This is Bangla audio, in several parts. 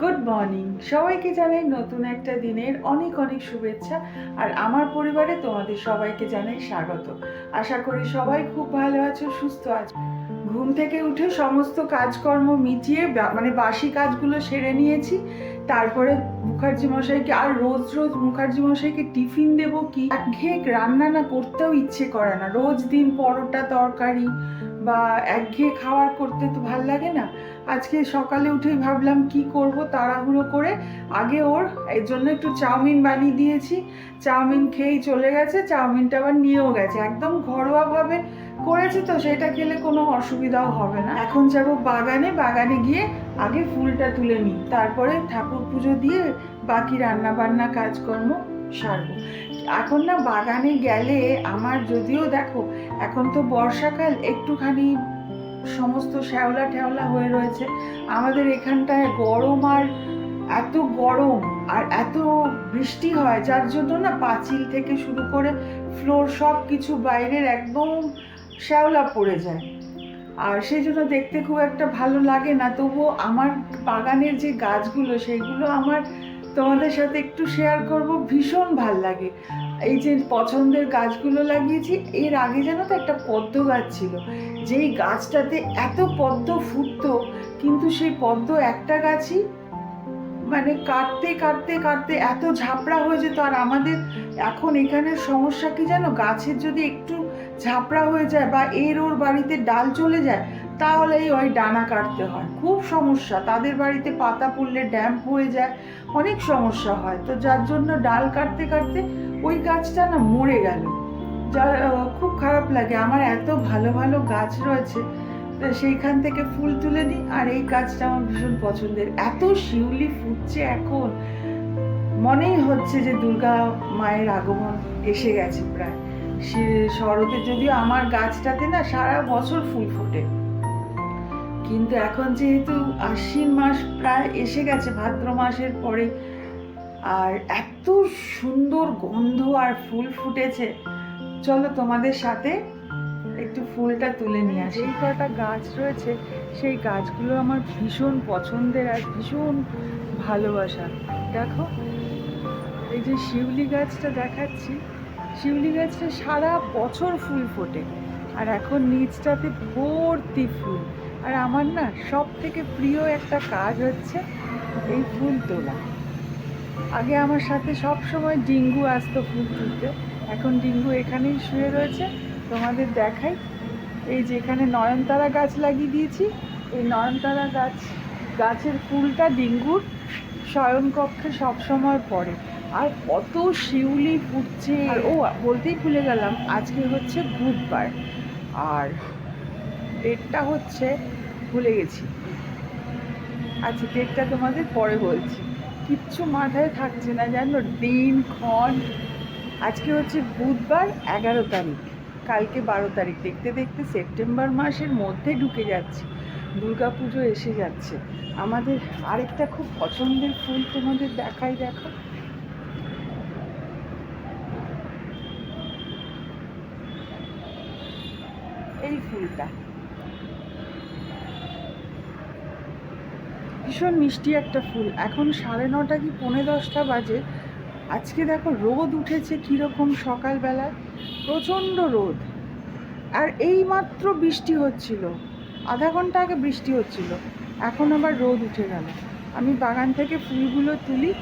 গুড মর্নিং সবাইকে জানাই নতুন একটা দিনের অনেক অনেক শুভেচ্ছা। আর আমার পরিবারে তোমাদের সবাইকে জানাই স্বাগত। আশা করি সবাই খুব ভালো আছো, সুস্থ আছো। ঘুম থেকে উঠে সমস্ত কাজকর্ম মিটিয়ে মানে বাসি কাজগুলো সেরে নিয়েছি। তারপরে মুখার্জি মশাইকে, আর রোজ রোজ মুখার্জি মশাইকে টিফিন দেবো কি, একঘেয়ে রান্না না করতেও ইচ্ছে করে না। রোজ দিন পরোটা তরকারি বা একঘেয়ে খাবার করতে তো ভাল লাগে না। আজকে সকালে উঠেই ভাবলাম কি করব, তাড়াহুড়ো করে আগে ওর এর জন্য একটু চাউমিন বানিয়ে দিয়েছি। চাউমিন খেয়েই চলে গেছে, চাউমিনটা আবার নিয়েও গেছে। একদম ঘরোয়াভাবে করেছি তো, সেটা খেলে কোনো অসুবিধাও হবে না। এখন যাবো বাগানে, বাগানে গিয়ে আগে ফুলটা তুলে নিই, তারপরে ঠাকুর পুজো দিয়ে বাকি রান্না বান্না কাজকর্ম সারবো। এখন না বাগানে গেলে আমার, যদিও দেখো এখন তো বর্ষাকাল, একটুখানি সমস্ত শ্যাওলা ঠেওলা হয়ে রয়েছে। আমাদের এখানটায় গরম, আর এত গরম আর এত বৃষ্টি হয়, যার জন্য না পাঁচিল থেকে শুরু করে ফ্লোর সব কিছু বাইরের একদম শ্যাওলা পড়ে যায়। আর সেই জন্য দেখতে খুব একটা ভালো লাগে না। তবুও আমার বাগানের যে গাছগুলো, সেইগুলো আমার তোমাদের সাথে একটু শেয়ার করব। ভীষণ ভাল লাগে। এই যে পছন্দের গাছগুলো লাগিয়েছি, এর আগে জানো তো একটা পদ্ম গাছ ছিল, যেই গাছটাতে এত পদ্ম ফুটতো, কিন্তু সেই পদ্ম একটা গাছই মানে কাটতে কাটতে কাটতে এত ঝাপড়া হয়ে যেত। আর আমাদের এখন এখানের সমস্যা কি জানো, গাছের যদি একটু ঝাপড়া হয়ে যায় বা ওর বাড়িতে ডাল চলে যায়, তাহলেই ওই ডানা কাটতে হয়। খুব সমস্যা, তাদের বাড়িতে পাতা পড়লে ড্যাম্প হয়ে যায়, অনেক সমস্যা হয়। তো যার জন্য ডাল কাটতে কাটতে ওই গাছটা না মরে গেল। যার খুব খারাপ লাগে। আমার এত ভালো ভালো গাছ রয়েছে, তো সেইখান থেকে ফুল তুলে নিই। আর এই গাছটা আমার ভীষণ পছন্দের, এত শিউলি ফুটছে এখন, মনেই হচ্ছে যে দুর্গা মায়ের আগমন এসে গেছে প্রায়। সে শরতে যদিও আমার গাছটাতে না সারা বছর ফুল ফোটে, কিন্তু এখন যেহেতু আশ্বিন মাস প্রায় এসে গেছে, ভাদ্র মাসের পরে, আর এত সুন্দর গন্ধ আর ফুল ফুটেছে। চলো তোমাদের সাথে একটু ফুলটা তুলে নিয়ে আসি। যেই কটা গাছ রয়েছে, সেই গাছগুলো আমার ভীষণ পছন্দের আর ভীষণ ভালোবাসা। দেখো, এই যে শিউলি গাছটা দেখাচ্ছি, শিউলি গাছটা সারা বছর ফুল ফোটে, আর এখন নিচটাতে ভর্তি ফুল। আর আমার না সব থেকে প্রিয় একটা কাজ হচ্ছে এই ফুল তোলা। আগে আমার সাথে সব সময় ডিঙ্গু আসতো ফুল তুলতে, এখন ডিঙ্গু এখানেই শুয়ে রয়েছে। তোমাদের দেখাই, এই যে এখানে নয়নতারা গাছ লাগিয়ে দিয়েছি। এই নয়নতারা গাছের ফুলটা ডিঙ্গুর শয়নকক্ষে সবসময় পড়ে। আর কত শিউলি ফুটছে। আর বলতেই ভুলে গেলাম, আজকে হচ্ছে বুধবার, আর ডেটটা হচ্ছে, ভুলে গেছি। আচ্ছা, ডেটটা তোমাদের পরে বলছি, কিচ্ছু মাথায় থাকছে না জানো, দিন ক্ষণ। আজকে হচ্ছে বুধবার, 11 তারিখ, কালকে 12 তারিখ। দেখতে দেখতে সেপ্টেম্বর মাসের মধ্যে ঢুকে যাচ্ছে, দুর্গা পুজো এসে যাচ্ছে। আমাদের আরেকটা খুব পছন্দের ফুল তোমাদের দেখাই, দেখো এই ফুলটা, ভীষণ মিষ্টি একটা ফুল। এখন 9:30 কি 9:45 বাজে। আজকে দেখো রোদ উঠেছে কীরকম, সকালবেলায় প্রচণ্ড রোদ। আর এই মাত্র বৃষ্টি হচ্ছিল, আধা ঘন্টা আগে বৃষ্টি হচ্ছিল, এখন আবার রোদ উঠে গেল। আমি বাগান থেকে ফুলগুলো তুলি।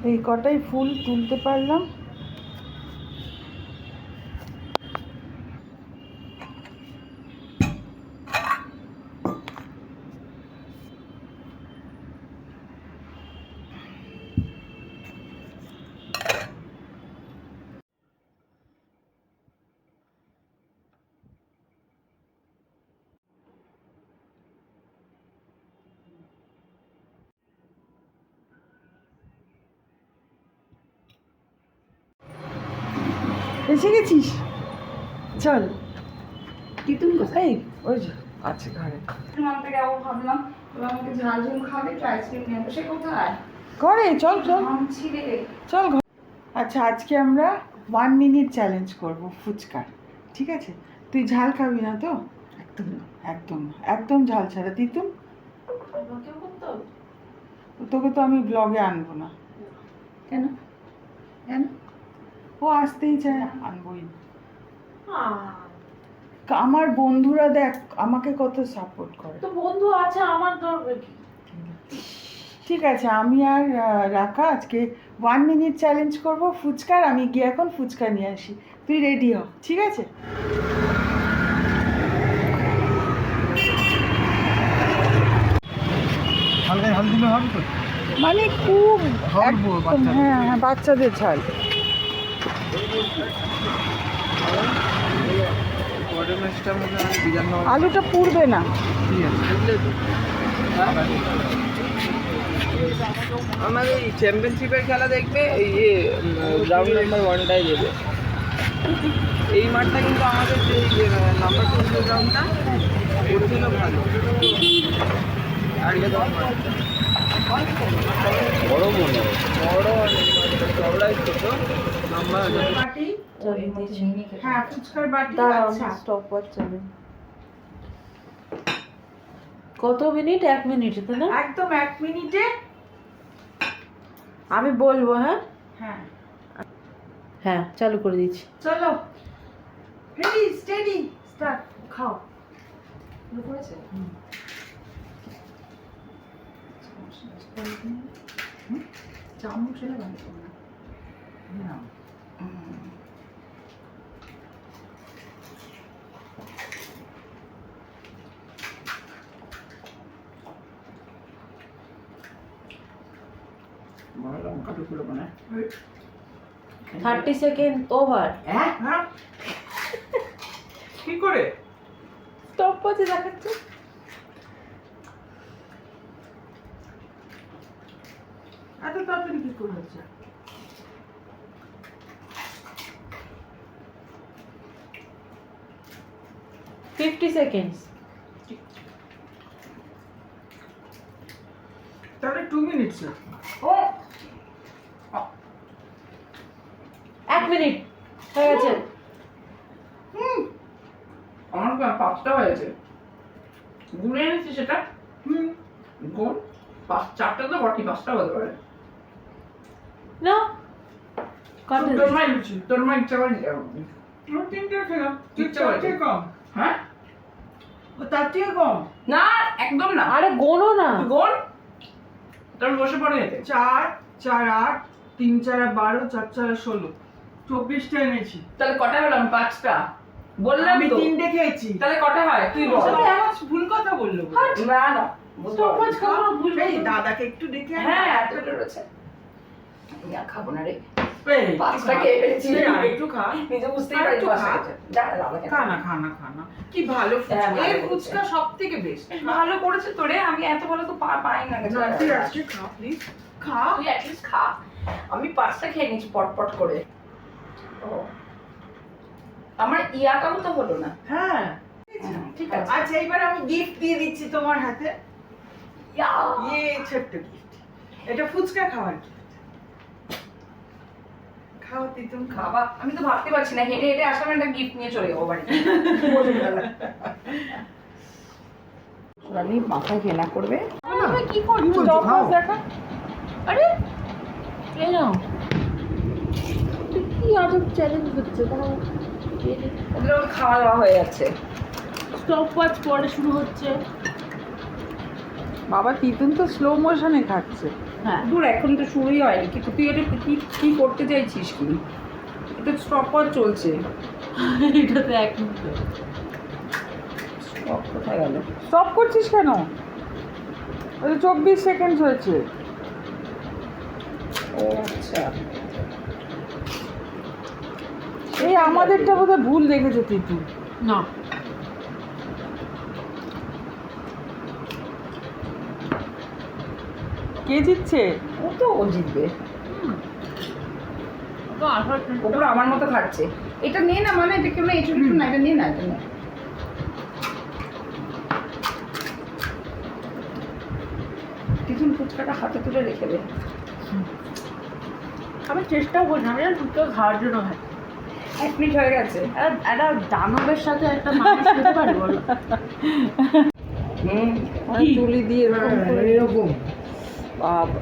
এই কটাই ফুল তুলতে পারলাম। এসে গেছিস, চল। তিতুন কোথায়? এই ওই যে আছে ঘরে। মানতে যাবো ভাবলাম, এবার আমাকে ঝাল ঝাল খাবে, একটু আইসক্রিম নিয়ে আসবে। সে কোথায়? ঘরে চল চল আনছি রে। চল আচ্ছা, আজকে আমরা 1 মিনিট চ্যালেঞ্জ করব ফুচকা, ঠিক আছে? তুই ঝাল খাবি না তো? একদম না। একদম একদম ঝাল ছাড়া। তিতুন, আমাকেও করতে হবে? তোকে তো আমি ব্লগে আনবো না। কেন? কেন? ও আসতেই চায় না, আনবোই না। আমার বন্ধুরা দেখ আমাকে কত সাপোর্ট করে। তো বন্ধু আছে, আমার দরকার কি? ঠিক আছে, আমি আর রাখা আজকে 1 মিনিট চ্যালেঞ্জ করব ফুচকার। আমি গিয়ে এখন ফুচকা নিয়ে আসি, তুই রেডি হ, ঠিক আছে? হালকা ঝাল দিলে হবে তো? মানে খুব খাওয়াবো একদম, বাচ্চাদের। হ্যাঁ হ্যাঁ, বাচ্চাদের ঝাল। আলুটা পুড়বে না। ঠিক আছে। আমাদের এই চ্যাম্পিয়নশিপের খেলা দেখবে, এই গ্রাউন্ড নাম্বার 1টাই দেবে। এই মাঠটা কিন্তু আমাদের যে নাম্বার 2 যে গ্রাউন্ডটা, ওর ছিল ভালো। আগে তো বড় মনে হয়, বড় চওড়াই ছোট নাম্বার। বাটি, হ্যাঁ ফুচকার বাটি। আচ্ছা স্টপ ওয়াচ চলে। কত মিনিট? 1 মিনিট, তাই না? একদম 1 মিনিটে। আমি বলবো। হ্যাঁ হ্যাঁ হ্যাঁ, চালু করে দিচ্ছি। চলো, রেডি স্টেডি স্টার্ট। খাও। শুরু করেছে? চামচ এনে ভালো করে না। বড় লঙ্কা টুকরো বানায়। 30 সেকেন্ড ওভার। হ্যাঁ? হ্যাঁ কি করে? স্টপ ওয়াচে দেখাচ্ছে। এত তাড়াতাড়ি কি করে হচ্ছে? Fifty seconds. তাহলে 2 মিনিটস। ও 1 মিনিট হয়ে গেছে। আমার 5টা হয়েছে। গুনে এনেছি সেটা। গোল 4টা তো বটি, 5টা হতে পারে। না কাটে। তোর মা ইচ্ছা করে নিতে পারবি। আমি 3টে খেলাম, ইচ্ছা করে। কম। হ্যাঁ? ও তার থেকে কম। না, একদম না। আরে গোনো না। তুই গোল। তোর বসে পড়ে যেতে। 4 4 8 3 4 12 4 4 16 24টা এনেছি। তাহলে কটা হলো? 5টা বললাম আমি তো। 3টে খেয়েছি। তাহলে কটা হয় তুই বল। আমার ভুল কথা বললো। না না, স্টপ ওয়াচ খাওয়া ভুল। এই দাদাকে একটু ডেকে আন। হ্যাঁ, এতটা রয়েছে। আমি আর খাবো না রে। এই, 5টা খেয়ে ফেলেছি। এই, আর একটু খা। নিজে বুঝতেই আর পারি একটু খা। দাদা খা না খা না খা না। কি ভালো হ্যাঁ, ফুচকা। ভালো এই করেছে। ফুচকা সব থেকে বেস্ট। ভালো করেছে তোরে। আমি এত ভালো তো পাই না। তুই আজকে খা প্লিজ। খা। তুই অ্যাটলিস্ট খা। আমি 5টা খেয়ে নিয়েছি পটপট করে। ও, আমার ইয়াটাও তো হলো না। হ্যাঁ ঠিক আছে। আচ্ছা, এবার আমি গিফট দিয়ে দিচ্ছি তোমার হাতে। ইয়া। ইয়ে ছোট্ট গিফট। এটা ফুচকা খাওয়ার gift। খাও তিতুন, খাও। বাবা, আমি তো ভাবতে পারছি না, হেঁটে হেঁটে আসলাম, একটা গিফট নিয়ে চলে যাবো বাড়ি। রানী মাথায় ঘেনা করবে। কি করছো? বলছো? স্টপ খাও। ওয়াচ দেখা। আরে এই নাও। তুই কি আজব চ্যালেঞ্জ হচ্ছে? কোনো ওগুলো খাওয়া দাওয়া হয়ে যাচ্ছে। স্টপ ওয়াচ পরে শুরু হচ্ছে। বাবা তিতুন তো স্লো মোশনে খাচ্ছে। হ্যাঁ দূর, এখন তো শুরুই হয়নি, কিন্তু তুই এটা কি করতে চাইছিস? কি এটা স্টপ ওয়াচ চলছে। এটাতে 1 মিনিট। স্টপ কোথায় গেল? স্টপ করছিস কেন? ওই 24 সেকেন্ড হয়েছে। ও আচ্ছা। এই আমাদেরটা বোধহয় ভুল দেখেছে তিতুন। না কে জিতছে? ও তো ও জিতবে। তো আঠারো ওগুলো আমার মতো খাচ্ছে। এটা নিয়ে না, মানে এটা কেউ না, এটা একটু না, এটা নিয়ে না, এটা নিয়ে। টিফিন ফুচকাটা হাতে তুলে রেখে দে। আমি চেষ্টাও করি না, আমি যেন ফুচকা খাওয়ার জন্য খাই। 1 মিনিট হয়ে গেছে। একটা দানবের সাথে একটা মানুষ খেতে পারে বলো? তুলি দিয়ে এরকম বাবা,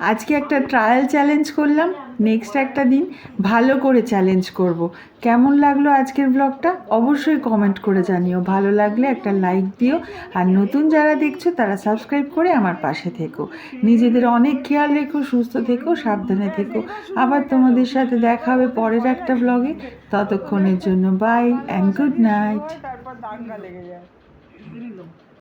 আজকে একটা ট্রায়াল চ্যালেঞ্জ করলাম, নেক্সট একটা দিন ভালো করে চ্যালেঞ্জ করব। কেমন লাগলো আজকের ব্লগটা অবশ্যই কমেন্ট করে জানিও। ভালো লাগলে একটা লাইক দিও, আর নতুন যারা দেখছো তারা সাবস্ক্রাইব করে আমার পাশে থেকো। নিজেদের অনেক খেয়াল রেখো, সুস্থ থেকো, সাবধানে থেকো। আবার তোমাদের সাথে দেখা হবে পরের একটা ব্লগে। ততক্ষণের জন্য বাই অ্যান্ড গুড নাইট। তারপর দাঙ্গা লেগে যায়।